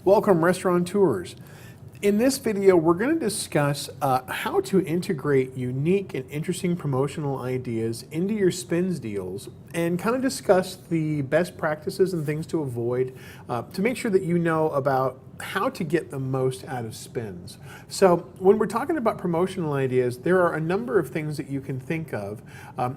Welcome, restaurateurs. In this video, we're going to discuss how to integrate unique and interesting promotional ideas into your spins deals and kind of discuss the best practices and things to avoid to make sure that you know about how to get the most out of spins. So when we're talking about promotional ideas, there are a number of things that you can think of.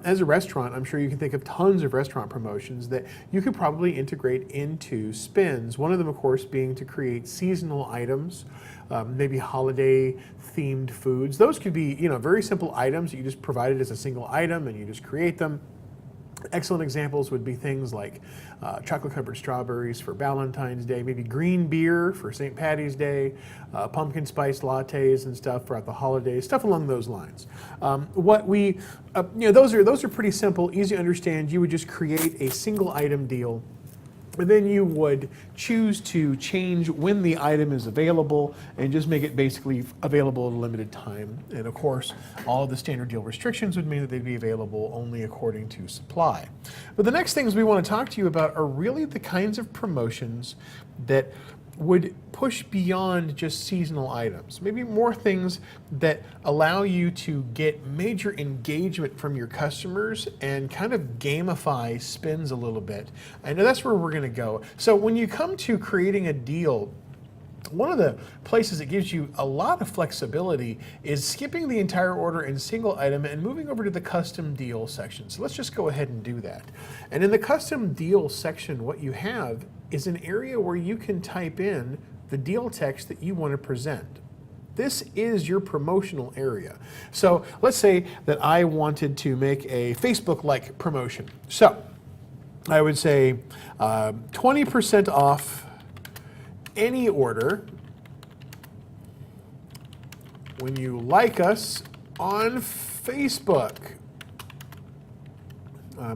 As a restaurant, I'm sure you can think of tons of restaurant promotions that you could probably integrate into spins. One of them, of course, being to create seasonal items, maybe holiday themed foods. Those could be, very simple items that you just provide it as a single item and you just create them. Excellent examples would be things like chocolate-covered strawberries for Valentine's Day, maybe green beer for St. Patty's Day, pumpkin spice lattes and stuff throughout the holidays, stuff along those lines. Those are pretty simple, easy to understand. You would just create a single item deal. And then you would choose to change when the item is available and just make it basically available at a limited time. And of course, all of the standard deal restrictions would mean that they'd be available only according to supply. But the next things we want to talk to you about are really the kinds of promotions that would push beyond just seasonal items. Maybe more things that allow you to get major engagement from your customers and kind of gamify spins a little bit. I know that's where we're going to go. So when you come to creating a deal, one of the places that gives you a lot of flexibility is skipping the entire order in single item and moving over to the custom deal section. So let's just go ahead and do that. And in the custom deal section, what you have is an area where you can type in the deal text that you want to present. This is your promotional area. So let's say that I wanted to make a Facebook-like promotion. So I would say 20% off any order when you like us on Facebook.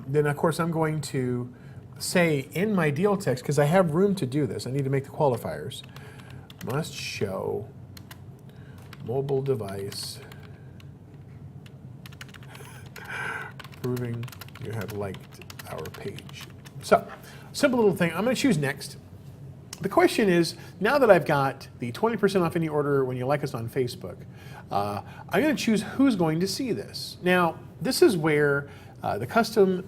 Then of course I'm going to say in my deal text, because I have room to do this, I need to make the qualifiers, must show mobile device proving you have liked our page. So, simple little thing, I'm going to choose next. The question is, now that I've got the 20% off any order when you like us on Facebook, I'm going to choose who's going to see this. Now, this is where the custom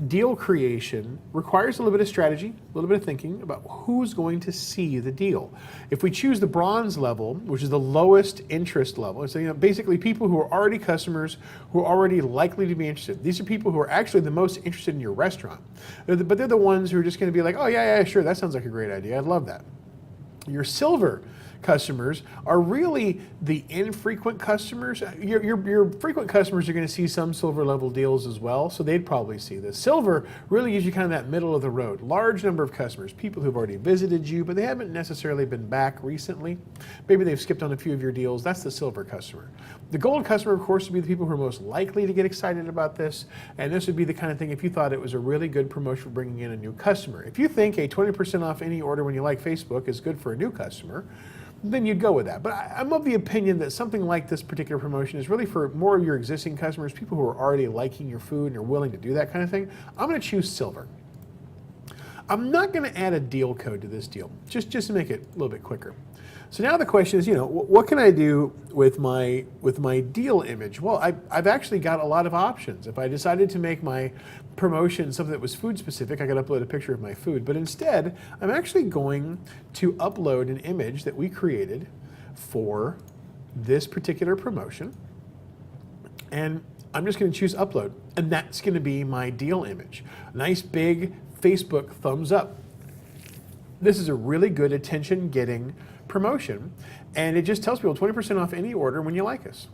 deal creation requires a little bit of strategy, a little bit of thinking about who's going to see the deal. If we choose the bronze level, which is the lowest interest level, so basically people who are already customers, who are already likely to be interested. These are people who are actually the most interested in your restaurant. But they're the ones who are just going to be like, oh yeah, sure, that sounds like a great idea. I'd love that. Your silver customers are really the infrequent customers. Your frequent customers are going to see some silver level deals as well, so they'd probably see this. Silver really gives you kind of that middle of the road. Large number of customers, people who've already visited you, but they haven't necessarily been back recently. Maybe they've skipped on a few of your deals. That's the silver customer. The gold customer, of course, would be the people who are most likely to get excited about this, and this would be the kind of thing if you thought it was a really good promotion for bringing in a new customer. If you think a 20% off any order when you like Facebook is good for a new customer, then you'd go with that. But I'm of the opinion that something like this particular promotion is really for more of your existing customers, people who are already liking your food and are willing to do that kind of thing. I'm going to choose silver. I'm not going to add a deal code to this deal, just to make it a little bit quicker. So now the question is, what can I do with my deal image? Well, I've actually got a lot of options. If I decided to make my promotion something that was food specific, I could upload a picture of my food. But instead, I'm actually going to upload an image that we created for this particular promotion. And I'm just going to choose upload. And that's going to be my deal image. Nice big Facebook thumbs up. This is a really good attention-getting promotion, and it just tells people 20% off any order when you like us.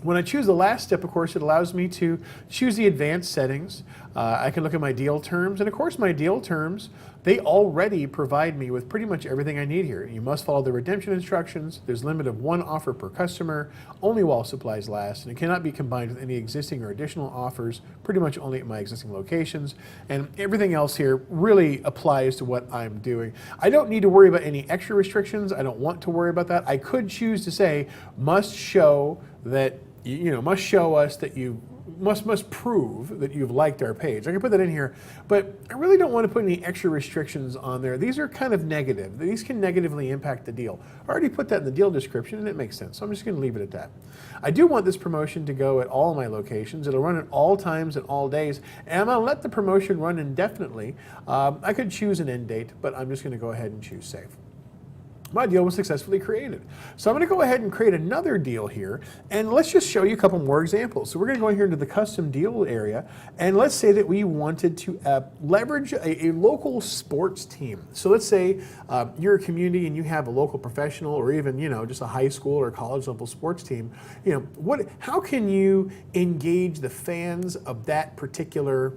When I choose the last step, of course, it allows me to choose the advanced settings. I can look at my deal terms, and of course my deal terms, they already provide me with pretty much everything I need here. You must follow the redemption instructions. There's a limit of 1 offer per customer, only while supplies last, and it cannot be combined with any existing or additional offers, pretty much only at my existing locations. And everything else here really applies to what I'm doing. I don't need to worry about any extra restrictions. I don't want to worry about that. I could choose to say, must show that, must show us that you must prove that you've liked our page. I can put that in here, but I really don't want to put any extra restrictions on there. These are kind of negative. These can negatively impact the deal. I already put that in the deal description, and it makes sense, so I'm just going to leave it at that. I do want this promotion to go at all my locations. It'll run at all times and all days, and I'm going to let the promotion run indefinitely. I could choose an end date, but I'm just going to go ahead and choose save. My deal was successfully created. So I'm going to go ahead and create another deal here, and let's just show you a couple more examples. So we're going to go in here into the custom deal area, and let's say that we wanted to leverage a local sports team. So let's say you're a community and you have a local professional, or even just a high school or college level sports team. How can you engage the fans of that particular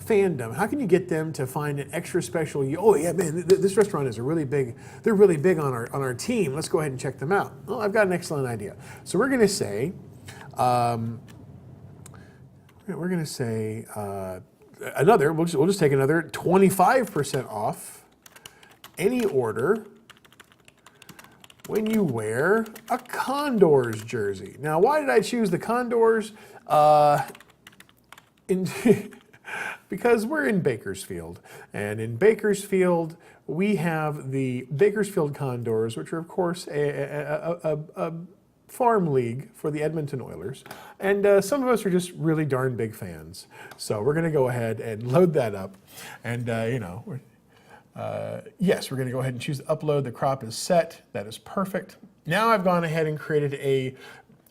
fandom? How can you get them to find an extra special? Oh yeah, man, this restaurant is really big. They're really big on our team. Let's go ahead and check them out. Well, I've got an excellent idea. So we're going to say, another. We'll just take another 25% off any order when you wear a Condors jersey. Now, why did I choose the Condors? Because we're in Bakersfield, and in Bakersfield we have the Bakersfield Condors, which are of course a farm league for the Edmonton Oilers, and some of us are just really darn big fans. So we're going to go ahead and load that up, and yes, we're going to go ahead and choose upload. The crop is set. That is perfect. Now I've gone ahead and created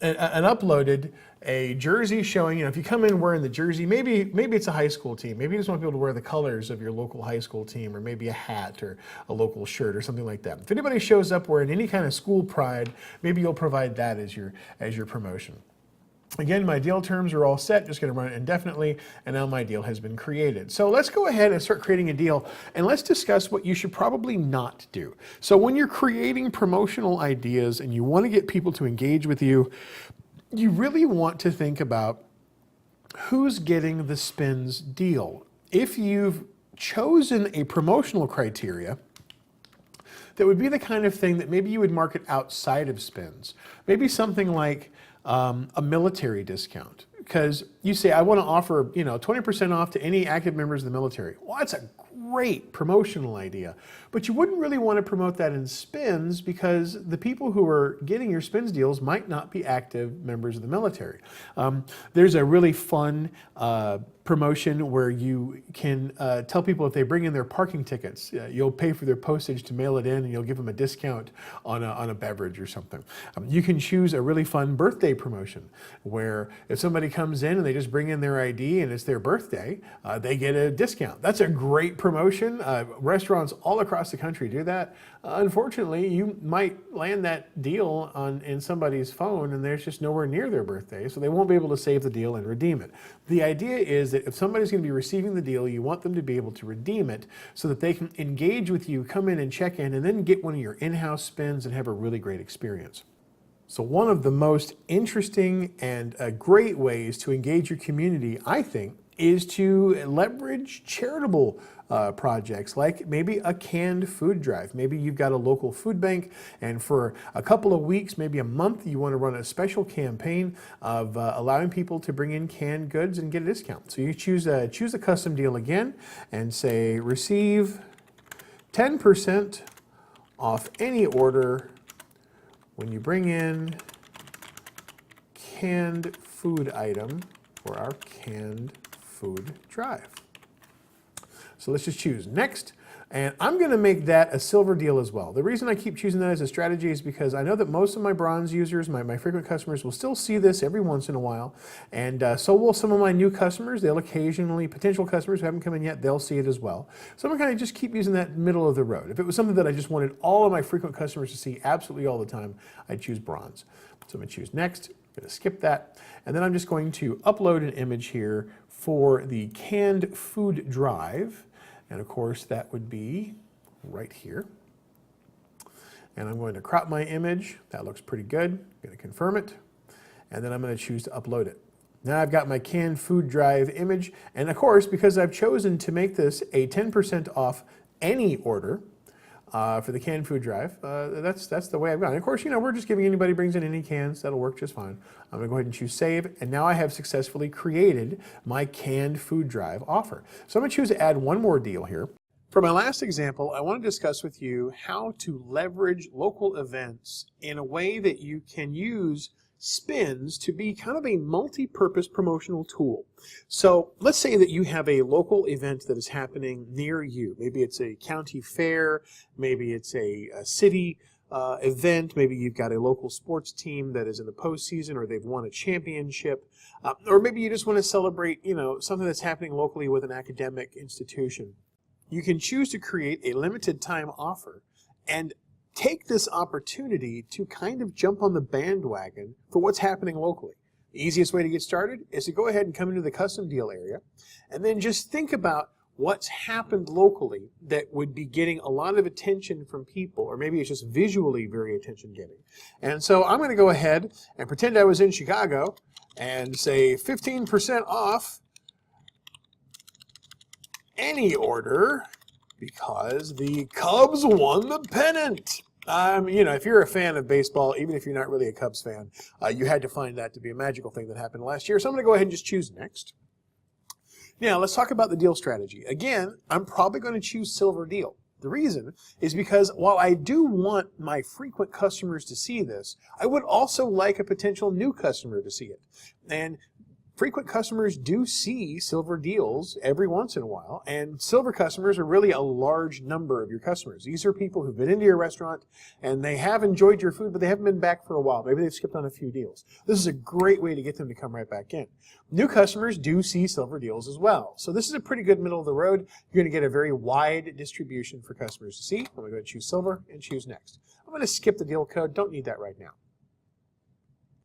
an uploaded a jersey showing, if you come in wearing the jersey, maybe it's a high school team. Maybe you just want people to wear the colors of your local high school team, or maybe a hat or a local shirt or something like that. If anybody shows up wearing any kind of school pride, maybe you'll provide that as your promotion. Again, my deal terms are all set, just going to run it indefinitely, and now my deal has been created. So let's go ahead and start creating a deal, and let's discuss what you should probably not do. So when you're creating promotional ideas and you want to get people to engage with you, you really want to think about who's getting the spins deal. If you've chosen a promotional criteria, that would be the kind of thing that maybe you would market outside of spins. Maybe something like a military discount. Because you say, I want to offer 20% off to any active members of the military. Well, that's a great promotional idea. But you wouldn't really want to promote that in spins, because the people who are getting your spins deals might not be active members of the military. There's a really fun promotion where you can tell people if they bring in their parking tickets, you'll pay for their postage to mail it in, and you'll give them a discount on a beverage or something. You can choose a really fun birthday promotion where if somebody comes in and they just bring in their ID and it's their birthday, they get a discount. That's a great promotion. Restaurants all across the country do that. Unfortunately, you might land that deal in somebody's phone and there's just nowhere near their birthday, so they won't be able to save the deal and redeem it. The idea is that if somebody's going to be receiving the deal, you want them to be able to redeem it so that they can engage with you, come in and check in, and then get one of your in-house spins and have a really great experience. So one of the most interesting and great ways to engage your community, I think, is to leverage charitable projects, like maybe a canned food drive. Maybe you've got a local food bank, and for a couple of weeks, maybe a month, you want to run a special campaign of allowing people to bring in canned goods and get a discount. So you choose a custom deal again and say receive 10% off any order when you bring in canned food item for our canned food drive. So let's just choose next, and I'm going to make that a silver deal as well. The reason I keep choosing that as a strategy is because I know that most of my bronze users, my frequent customers, will still see this every once in a while, and so will some of my new customers. They'll occasionally, potential customers who haven't come in yet, they'll see it as well. So I'm going to kind of just keep using that middle of the road. If it was something that I just wanted all of my frequent customers to see absolutely all the time, I'd choose bronze. So I'm going to choose next. I'm going to skip that, and then I'm just going to upload an image here for the canned food drive. And of course, that would be right here. And I'm going to crop my image. That looks pretty good. I'm going to confirm it. And then I'm going to choose to upload it. Now I've got my canned food drive image. And of course, because I've chosen to make this a 10% off any order, for the canned food drive. That's the way I've gone. And of course, we're just giving anybody brings in any cans. That'll work just fine. I'm going to go ahead and choose save. And now I have successfully created my canned food drive offer. So I'm going to choose to add one more deal here. For my last example, I want to discuss with you how to leverage local events in a way that you can use spins to be kind of a multi-purpose promotional tool. So let's say that you have a local event that is happening near you. Maybe it's a county fair, maybe it's a city event, maybe you've got a local sports team that is in the postseason or they've won a championship, or maybe you just want to celebrate, something that's happening locally with an academic institution. You can choose to create a limited time offer and take this opportunity to kind of jump on the bandwagon for what's happening locally. The easiest way to get started is to go ahead and come into the custom deal area and then just think about what's happened locally that would be getting a lot of attention from people, or maybe it's just visually very attention getting. And so I'm going to go ahead and pretend I was in Chicago and say 15% off any order because the Cubs won the pennant. If you're a fan of baseball, even if you're not really a Cubs fan, you had to find that to be a magical thing that happened last year. So I'm going to go ahead and just choose next. Now, let's talk about the deal strategy. Again, I'm probably going to choose silver deal. The reason is because while I do want my frequent customers to see this, I would also like a potential new customer to see it. And frequent customers do see silver deals every once in a while, and silver customers are really a large number of your customers. These are people who've been into your restaurant and they have enjoyed your food, but they haven't been back for a while. Maybe they've skipped on a few deals. This is a great way to get them to come right back in. New customers do see silver deals as well. So this is a pretty good middle of the road. You're going to get a very wide distribution for customers to see. I'm going to go ahead and choose silver and choose next. I'm going to skip the deal code. Don't need that right now.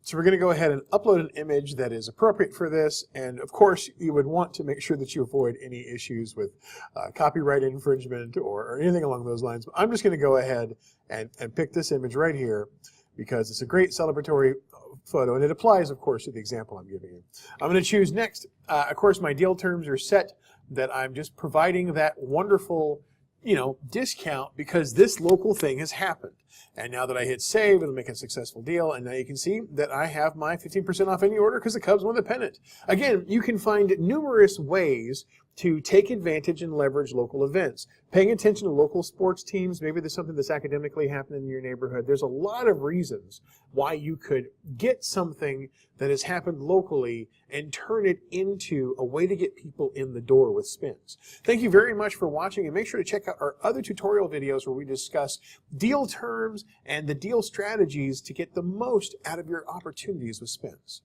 So we're going to go ahead and upload an image that is appropriate for this. And of course, you would want to make sure that you avoid any issues with copyright infringement or anything along those lines. But I'm just going to go ahead and pick this image right here because it's a great celebratory photo. And it applies, of course, to the example I'm giving you. I'm going to choose next. Of course, my deal terms are set that I'm just providing that wonderful discount because this local thing has happened. And now that I hit save, it'll make a successful deal. And now you can see that I have my 15% off any order because the Cubs won the pennant. Again, you can find numerous ways to take advantage and leverage local events. Paying attention to local sports teams, maybe there's something that's academically happening in your neighborhood. There's a lot of reasons why you could get something that has happened locally and turn it into a way to get people in the door with spins. Thank you very much for watching, and make sure to check out our other tutorial videos where we discuss deal terms and the deal strategies to get the most out of your opportunities with spins.